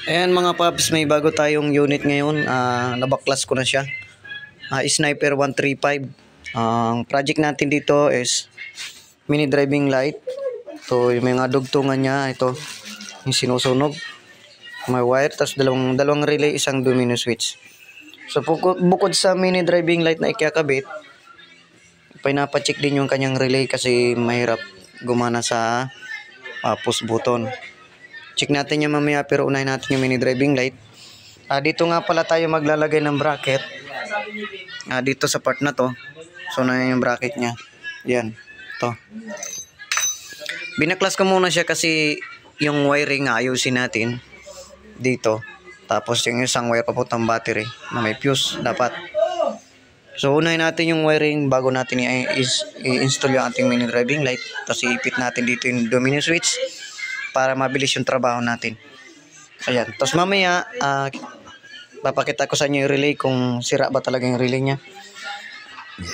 Ayan mga paps, may bago tayong unit ngayon. Nabaklas ko na siya. Sniper 135. Ang project natin dito is mini driving light. Ito yung mga dugtungan niya. Ito yung sinusunog. May wire, tapos dalawang relay, isang domino switch. So bukod sa mini driving light na ikakabit, pinapacheck din yung kanyang relay kasi mahirap gumana sa push button. Check natin yung mamaya, pero unahin natin yung mini driving light. Dito nga pala tayo maglalagay ng bracket. Dito sa part na to. So na yung bracket niya. Yan. To. Binaklas ko muna siya kasi yung wiring ayusin natin dito. Tapos yung isang wire papuntang battery na may fuse dapat. So unahin natin yung wiring bago natin i-install yung ating mini driving light. Tapos iipit natin dito yung domino switch para mabilis yung trabaho natin. Ayan. Tapos mamaya, papakita ko sa inyo yung relay kung sira ba talaga yung relay niya.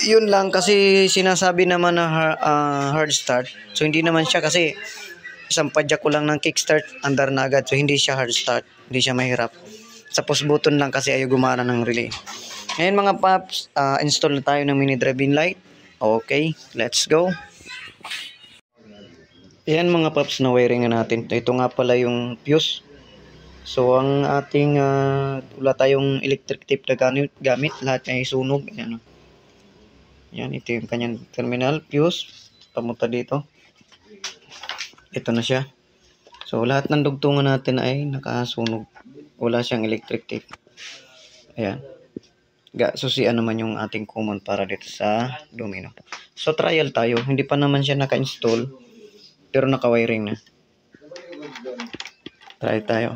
Yun lang kasi sinasabi naman na hard start. So hindi naman siya kasi isang padyak ko lang ng kickstart, andar na agad. So hindi siya hard start. Hindi siya mahirap. Sa push button lang kasi ayaw gumana ng relay. Ngayon mga paps, install na tayo ng mini driving light. Okay, let's go. Ayan mga paps, na wiring natin. Ito nga pala yung fuse. So ang ating wala tayong electric tape na gamit, lahat ay sunog. Ayan. Yan, ito yung kanyang terminal fuse pamunta dito. Ito na siya. So lahat ng dugtungan natin ay nakasunog. Wala siyang electric tape. Ayan. Susian naman yung ating common para dito sa domino. So trial tayo. Hindi pa naman siya naka-install, pero naka-wiring na. Try tayo.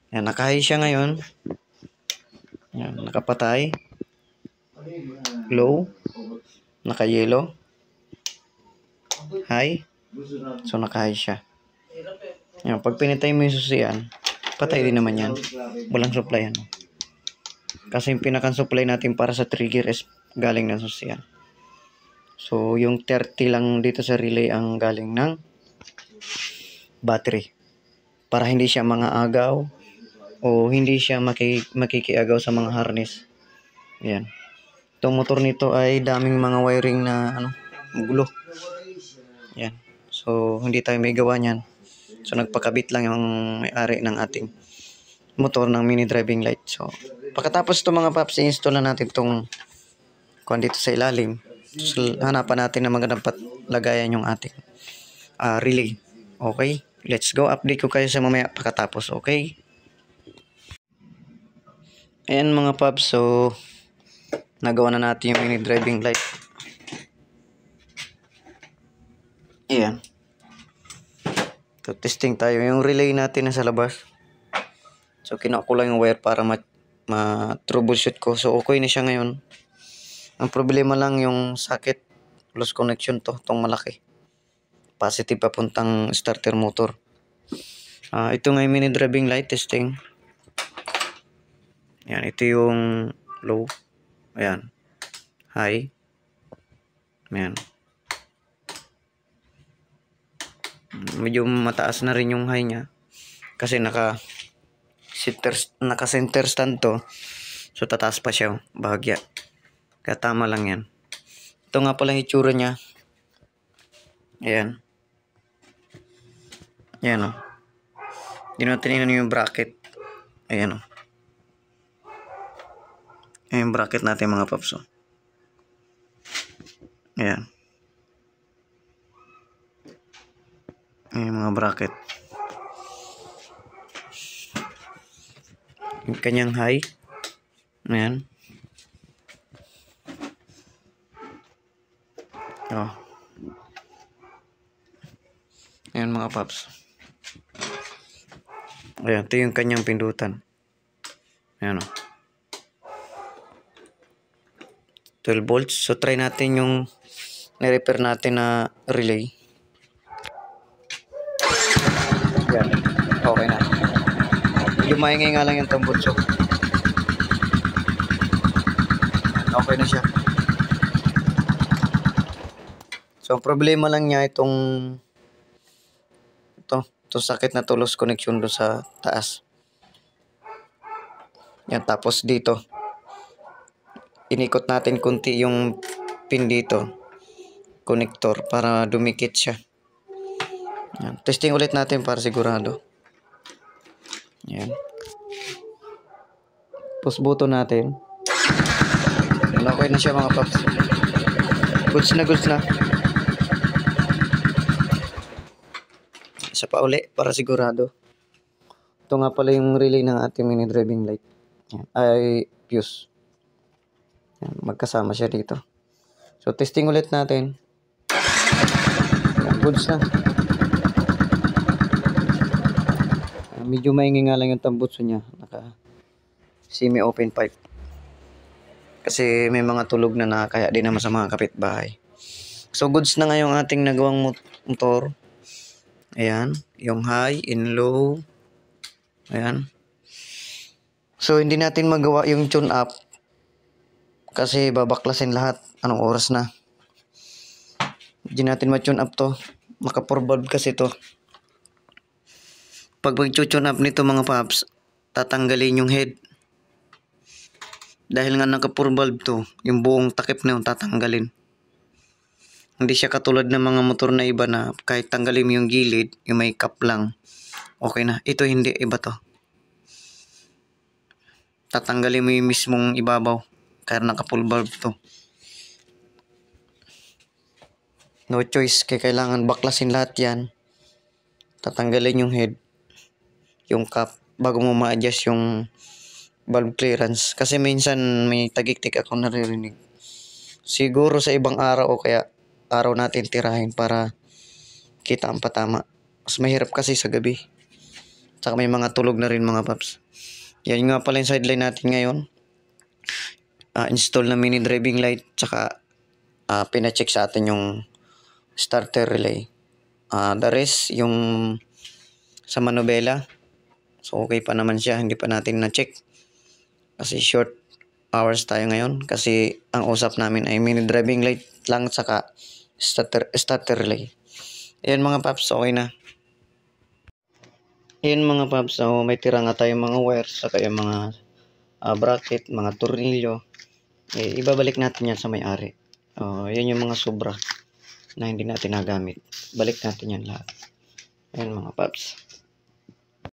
Yan, naka-high siya ngayon. Yan, nakapatay. Low. Naka-yellow. High. So naka-high siya. Yan, pag pinitay mo yung susian, patay din naman yan. Walang supply yan. Kasi yung pinaka-supply natin para sa trigger is galing ng susian. So yung 30 lang dito sa relay ang galing ng battery. Para hindi siya mga agaw o hindi siya makikiagaw sa mga harness. Yan. Itong motor nito ay daming mga wiring na gulo. Yan. So hindi tayo may gawa niyan. So nagpakabit lang yung may-ari ng ating motor ng mini driving light. So pagkatapos ito mga paps, i-install na natin itong dito sa ilalim. So, hanapan natin na magandang lagayan yung ating relay. Okay? Let's go. Update ko kayo sa mamaya pagkatapos. Okay? Ayan mga paps. So nagawa na natin yung mini driving light. Ayan. So testing tayo. Yung relay natin nasa labas. So kinuha ko lang yung wire para ma-troubleshoot ko. So okay na siya ngayon. Ang problema lang yung socket, loose connection itong malaki. Positive papuntang starter motor. Ito nga yung mini driving light testing. Ayan, ito yung low. Ayan. High. Ayan. Medyo mataas na rin yung high niya. Kasi naka-center stand to. So tataas pa siya. Bahagya. Kaya tama lang yan. Ito nga pala yung itsura niya. Ayan. Ayan o. Hindi natin yung bracket. Ayan o. Ayan yung bracket natin mga paps o. Ayan. Ayan yung mga bracket. Yung kanyang high. Ayan. Oh. Ayan mga paps. Ayan, ito yung kanyang pindutan. Ayan o. 12 volts. So try natin yung ni-repair natin na relay. Ayan. Okay na. Lumayangay nga lang yung tambutso. Okay na siya. So, ang problema lang niya itong to sakit na to, loose connection do sa taas. Yan, tapos dito inikot natin kunti yung pin dito, connector, para dumikit siya. Yan. Testing ulit natin para sigurado. Yan. Push button natin. Yan, okay na siya mga paps. Goods na. Isa pa uli para sigurado. Ito nga pala yung relay ng ating mini driving light. Yan. Ay fuse. Yan. Magkasama siya dito. So testing ulit natin. Yan. Goods na. Medyo maingay nga lang yung tambutso niya. Naka semi-open pipe. Kasi may mga tulog na nakakaya din naman sa mga kapitbahay. So goods na nga yung ating nagawang motor. Ayan. Yung high and low. Ayan. So hindi natin magawa yung tune up. Kasi babaklasin lahat. Anong oras na. Hindi natin ma-tune up to. Maka-4 valve kasi to. Pag mag-tune up nito mga paps, tatanggalin yung head. Dahil nga naka-4 valve to, yung buong takip na yun tatanggalin. Hindi siya katulad ng mga motor na iba na kahit tanggalin mo yung gilid, yung may cap lang, okay na. Ito hindi, iba to. Tatanggalin mo yung mismong ibabaw, kaya naka-full valve to. No choice, kaya kailangan baklasin lahat yan. Tatanggalin yung head, yung cap, bago mo ma-adjust yung valve clearance. Kasi minsan may tagiktik ako naririnig. Siguro sa ibang araw o kaya araw natin tirahin para kita ang patama. Mas mahirap kasi sa gabi. Tsaka may mga tulog na rin mga paps. Yan nga pala yung sideline natin ngayon. Install na mini driving light. Tsaka pina-check sa atin yung starter relay. The rest, yung sa manubela. So okay pa naman siya. Hindi pa natin na-check. Kasi short hours tayo ngayon. Kasi ang usap namin ay mini driving light lang saka starter relay. Ayan mga paps, okay na. Ayan mga paps, so may tira nga tayong mga wires saka yung mga bracket, mga tornilyo. Ibabalik natin yan sa may-ari. Yan yung mga sobra na hindi natin nagamit. Balik natin yan lahat. Ayan mga paps.